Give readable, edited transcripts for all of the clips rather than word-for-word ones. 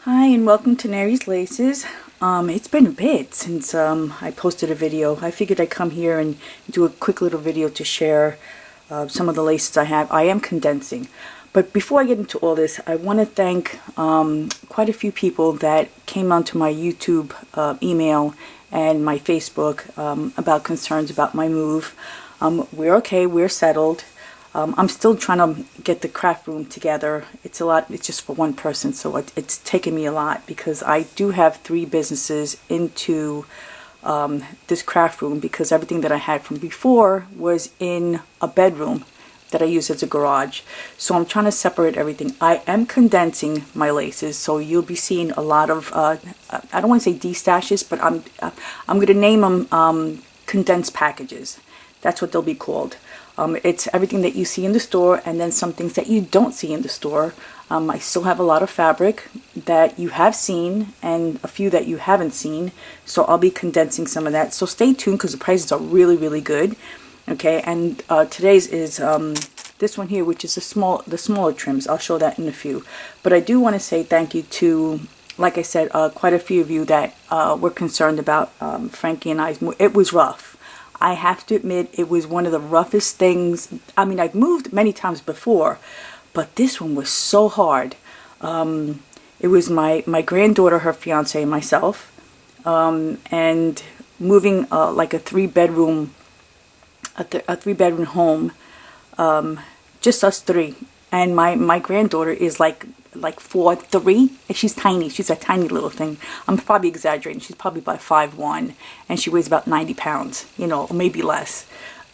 Hi and welcome to Neri's Laces. It's been a bit since I posted a video. I figured I'd come here and do a quick little video to share some of the laces I have. I am condensing. But before I get into all this, I want to thank quite a few people that came onto my YouTube email and my Facebook about concerns about my move. We're okay, we're settled. I'm still trying to get the craft room together. It's a lot, it's just for one person, so it's taken me a lot because I do have 3 businesses into this craft room because everything that I had from before was in a bedroom that I use as a garage. So I'm trying to separate everything. I am condensing my laces, so you'll be seeing a lot of, I don't want to say destashes, but I'm going to name them condensed packages. That's what they'll be called. It's everything that you see in the store and then some things that you don't see in the store. I still have a lot of fabric that you have seen and a few that you haven't seen. So I'll be condensing some of that. So stay tuned because the prices are really, really good. Okay, and today's is this one here, which is the smaller trims. I'll show that in a few. But I do want to say thank you to, like I said, quite a few of you that were concerned about Frankie and I's move. It was rough. I have to admit, it was one of the roughest things. I mean, I've moved many times before, but this one was so hard. It was my granddaughter, her fiance, and myself, and moving like a three-bedroom home, just us 3. And my granddaughter is like 4'3", and she's tiny. She's a tiny little thing. I'm probably exaggerating. She's probably about 5'1", and she weighs about 90 pounds, you know, or maybe less.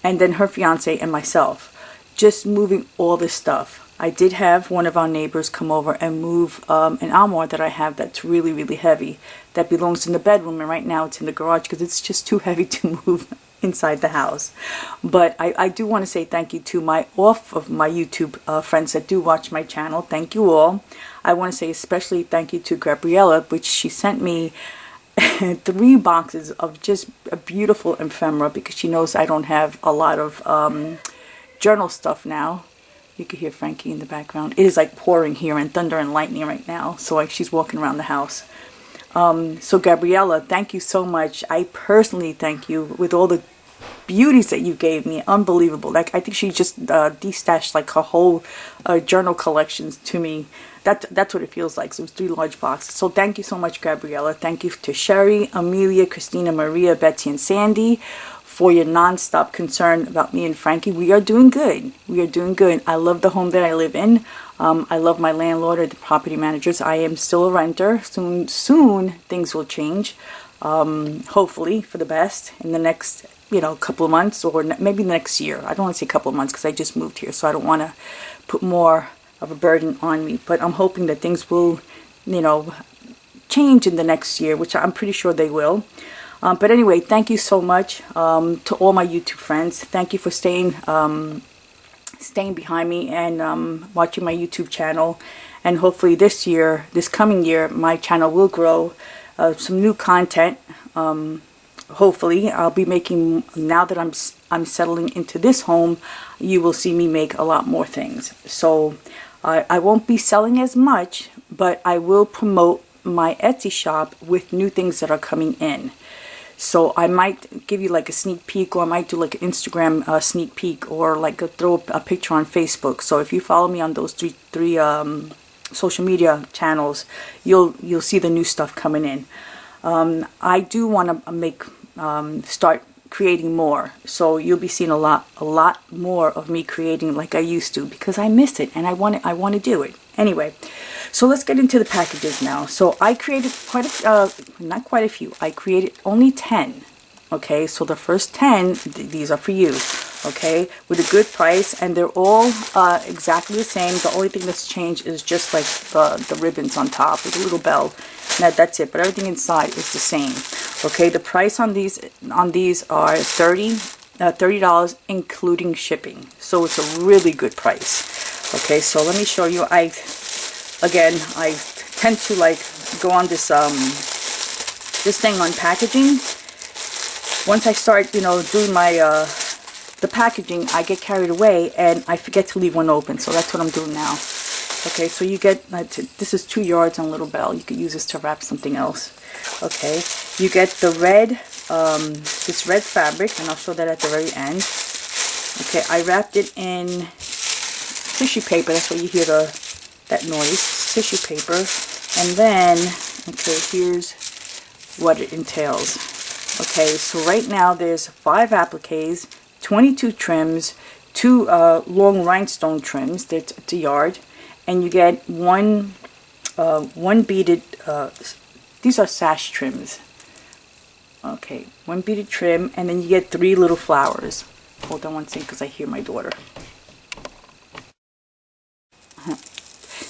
And then her fiance and myself, just moving all this stuff. I did have one of our neighbors come over and move an armoire that I have that's really, really heavy, that belongs in the bedroom, and right now it's in the garage because it's just too heavy to move inside the house. But I do want to say thank you to my YouTube friends that do watch my channel. Thank you all. I want to say especially thank you to Gabriella, which she sent me 3 boxes of just a beautiful ephemera because she knows I don't have a lot of journal stuff now. You can hear Frankie in the background. It is like pouring here and thunder and lightning right now, so like she's walking around the house. So Gabriella, thank you so much. I personally thank you with all the beauties that you gave me. Unbelievable. Like I think she just destashed like her whole journal collections to me. That's what it feels like. So it was 3 large boxes. So thank you so much, Gabriella. Thank you to Cheri, Amelia, Christina, Maria, Betsy, and Sandy for your non-stop concern about me and Frankie. We are doing good. We are doing good. I love the home that I live in. I love my landlord or the property managers. I am still a renter. Soon things will change. Hopefully for the best in the next, couple of months or maybe next year. I don't want to say couple of months because I just moved here, so I don't want to put more of a burden on me. But I'm hoping that things will, change in the next year, which I'm pretty sure they will. But anyway, thank you so much to all my YouTube friends. Thank you for staying behind me and watching my YouTube channel. And hopefully this coming year, my channel will grow. Some new content. Hopefully, I'll be making, now that I'm settling into this home, you will see me make a lot more things. So I won't be selling as much, but I will promote my Etsy shop with new things that are coming in. So I might give you like a sneak peek, or I might do like an Instagram sneak peek, or like throw a picture on Facebook. So if you follow me on those three social media channels, you'll see the new stuff coming in. I do want to start creating more. So you'll be seeing a lot more of me creating like I used to, because I miss it and I want to do it. Anyway, so let's get into the packages now. So I created not quite a few. I created only 10. Okay, so the first 10, these are for you. Okay, with a good price, and they're all exactly the same. The only thing that's changed is just like the ribbons on top with a little bell. That's it, but everything inside is the same. Okay, the price on these are $30 including shipping. So it's a really good price. Okay, so let me show you. I tend to like go on this thing on packaging. Once I start, doing my the packaging, I get carried away and I forget to leave one open. So that's what I'm doing now. Okay, so you get, this is 2 yards on little bell. You could use this to wrap something else. Okay, you get the red, this red fabric, and I'll show that at the very end. Okay, I wrapped it in tissue paper. That's why you hear that noise, tissue paper. And then, okay, here's what it entails. Okay, so right now there's 5 appliques, 22 trims, 2 long rhinestone trims. That's a yard, and you get one beaded. These are sash trims. Okay, 1 beaded trim, and then you get 3 little flowers. Hold on one second, because I hear my daughter.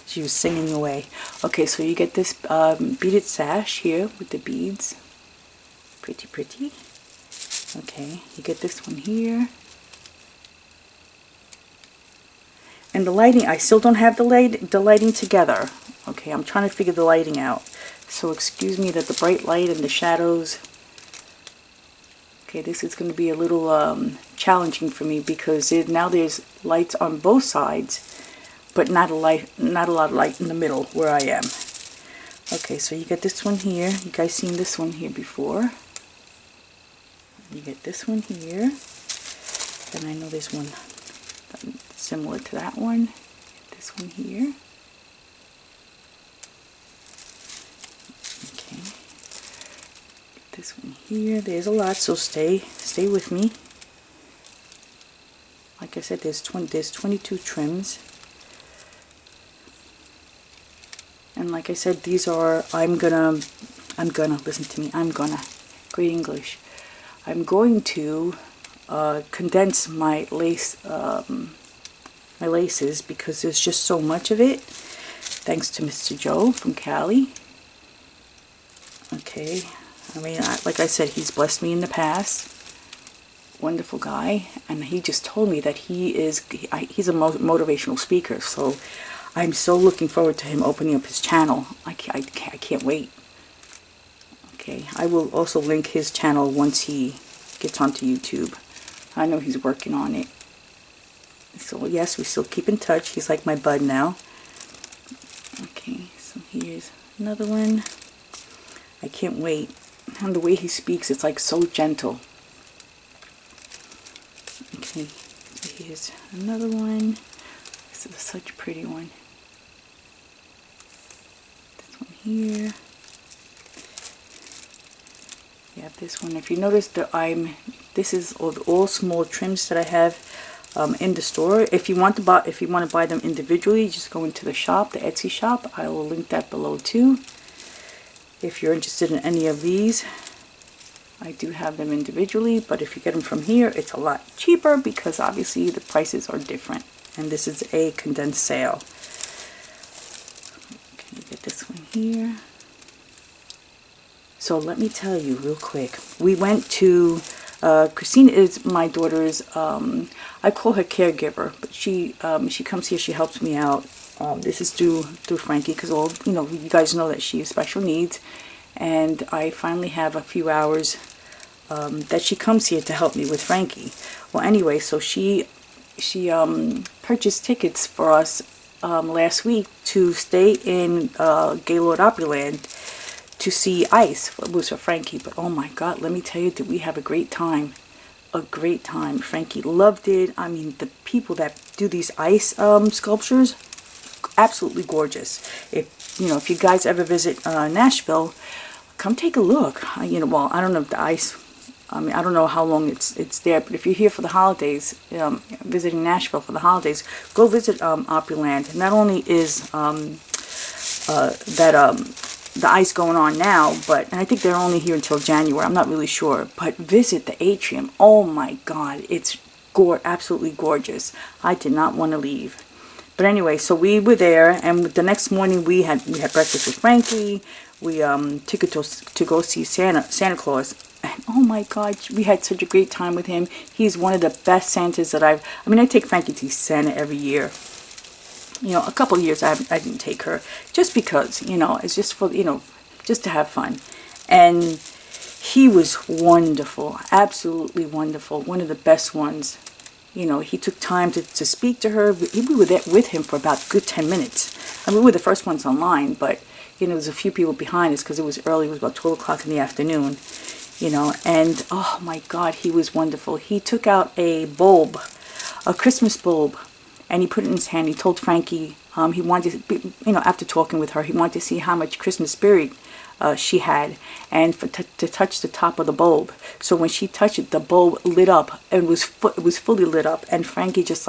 She was singing away. Okay, so you get this beaded sash here with the beads. Pretty, pretty. Okay, you get this one here. And the lighting, I still don't have the lighting together. Okay, I'm trying to figure the lighting out. So excuse me that the bright light and the shadows. Okay, this is going to be a little challenging for me because now there's lights on both sides, but not a lot of light in the middle where I am. Okay, so you get this one here. You guys seen this one here before. You get this one here. And I know there's one similar to that one. This one here. Okay. This one here. There's a lot, so stay with me. Like I said, there's 22 trims. And like I said, these are, I'm gonna, listen to me, great English. I'm going to condense my laces because there's just so much of it. Thanks to Mr. Joe from Cali. Okay, I mean, like I said, he's blessed me in the past. Wonderful guy, and he just told me that he's a motivational speaker, so I'm so looking forward to him opening up his channel. I can't wait. Okay, I will also link his channel once he gets onto YouTube. I know he's working on it. So yes, we still keep in touch. He's like my bud now. Okay, so here's another one. I can't wait. And the way he speaks, it's like so gentle. Okay, so here's another one. This is such a pretty one. This one here. You have this one. If you notice that this is all small trims that I have in the store. If you want to buy them individually, just go into the shop, the Etsy shop. I will link that below too. If you're interested in any of these, I do have them individually, but if you get them from here, it's a lot cheaper because obviously the prices are different. And this is a condensed sale. Okay, you get this one here. So let me tell you real quick. We went to, Christine is my daughter's, I call her caregiver, but she comes here, she helps me out. This is through Frankie, because you guys know that she has special needs, and I finally have a few hours that she comes here to help me with Frankie. Well, anyway, so she purchased tickets for us last week to stay in Gaylord Opryland to see ice. It was for Frankie, but oh my God, let me tell you, did we have a great time. A great time. Frankie loved it. I mean, the people that do these ice sculptures, absolutely gorgeous. If you guys ever visit Nashville, come take a look. Well, I don't know if the ice, I don't know how long it's there, but if you're here for the holidays, visiting Nashville for the holidays, go visit Opryland. Not only is the ice going on now, and I think they're only here until January, I'm not really sure, but visit the atrium. Oh my God, it's absolutely gorgeous. I did not want to leave. But anyway, so we were there, and the next morning we had breakfast with Frankie. We took it to go see Santa Claus, and oh my God, we had such a great time with him. He's one of the best Santas that I take Frankie to Santa every year. A couple of years I didn't take her, just because, it's just for, just to have fun. And he was wonderful, absolutely wonderful, one of the best ones. You know, he took time to speak to her. We were there with him for about a good 10 minutes. I mean, we were the first ones online, but, you know, there's a few people behind us because it was early. It was about 12 o'clock in the afternoon, you know. And, oh, my God, he was wonderful. He took out a bulb, a Christmas bulb, and he put it in his hand. He told Frankie he wanted to, you know, after talking with her, he wanted to see how much Christmas spirit she had, and to touch the top of the bulb. So when she touched it, the bulb lit up, and it was fully lit up. And Frankie just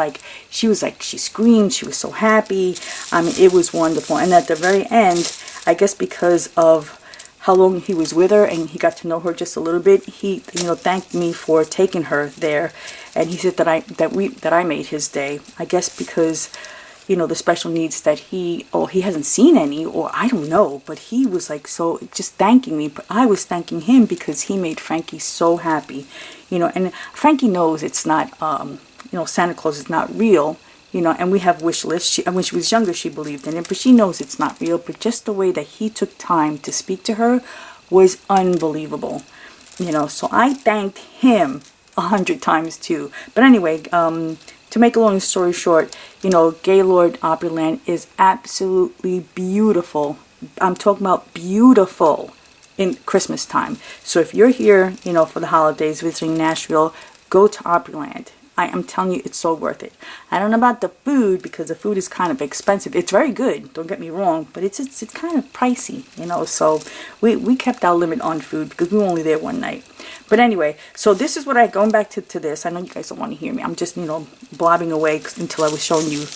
she screamed. She was so happy. I mean, it was wonderful. And at the very end, I guess because of how long he was with her and he got to know her just a little bit, he, you know, thanked me for taking her there, and he said that I made his day. I guess because, you know, the special needs that he hasn't seen any, or I don't know, but he was like, so just thanking me. But I was thanking him because he made Frankie so happy, you know. And Frankie knows it's not, you know, Santa Claus is not real, you know, and we have wish lists. And when she was younger, she believed in it, but she knows it's not real. But just the way that he took time to speak to her was unbelievable, you know. So I thanked him 100 times too. But anyway, to make a long story short, you know, Gaylord Opryland is absolutely beautiful. I'm talking about beautiful in Christmas time. So if you're here, you know, for the holidays visiting Nashville, go to Opryland. I am telling you, it's so worth it. I don't know about the food, because the food is kind of expensive. It's very good, don't get me wrong, but it's kind of pricey, you know. So we kept our limit on food because we were only there one night. But anyway, so this is what going back to this. I know you guys don't want to hear me. I'm just, you know, blabbing away until I was showing you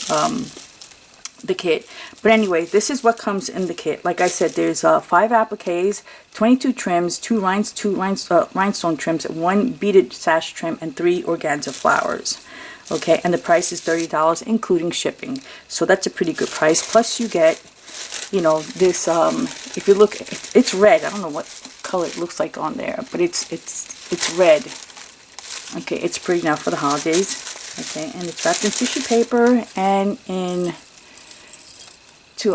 the kit. But anyway, this is what comes in the kit. Like I said, there's 5 appliques, 22 trims, 2 rhinestone trims, 1 beaded sash trim, and 3 organza flowers. Okay, and the price is $30, including shipping. So that's a pretty good price. Plus you get, you know, this, if you look, it's red. I don't know what color it looks like on there, but it's red. Okay, it's pretty now for the holidays. Okay, and it's wrapped in tissue paper and in 2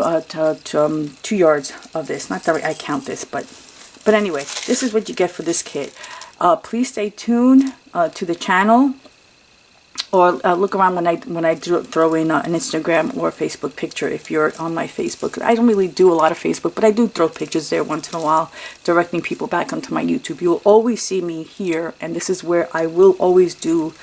yards of this. Not that I count this, but anyway, this is what you get for this kit. Please stay tuned to the channel, or look around when I throw in an Instagram or a Facebook picture if you're on my Facebook. I don't really do a lot of Facebook, but I do throw pictures there once in a while, directing people back onto my YouTube. You will always see me here, and this is where I will always do,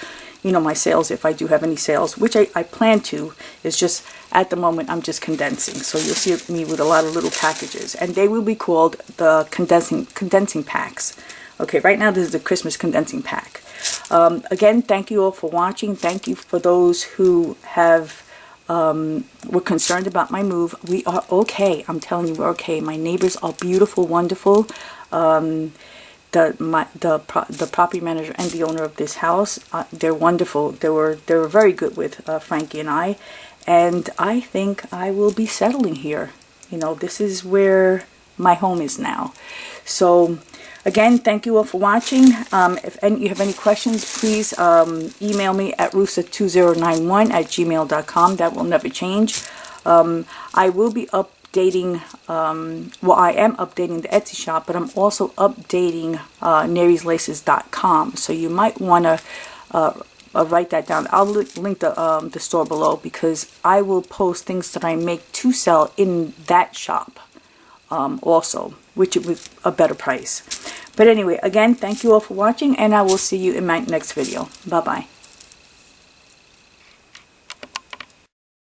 you know, my sales, if I do have any sales, which I plan to. It's just at the moment I'm just condensing, so you'll see me with a lot of little packages, and they will be called the condensing packs. Okay, right now this is the Christmas condensing pack. Again, thank you all for watching. Thank you for those who have were concerned about my move. We are okay. I'm telling you, we're okay. My neighbors are beautiful, wonderful. The property manager and the owner of this house, they're wonderful. They were very good with Frankie and I, and I think I will be settling here. You know, this is where my home is now. So again, thank you all for watching. If you have any questions, please email me at rusa2091@gmail.com. That will never change. I will be updating, well, I am updating the Etsy shop, but I'm also updating NeriesLaces.com. So you might want to write that down. I'll link the store below, because I will post things that I make to sell in that shop also, which with a better price. But anyway, again, thank you all for watching, and I will see you in my next video. Bye-bye.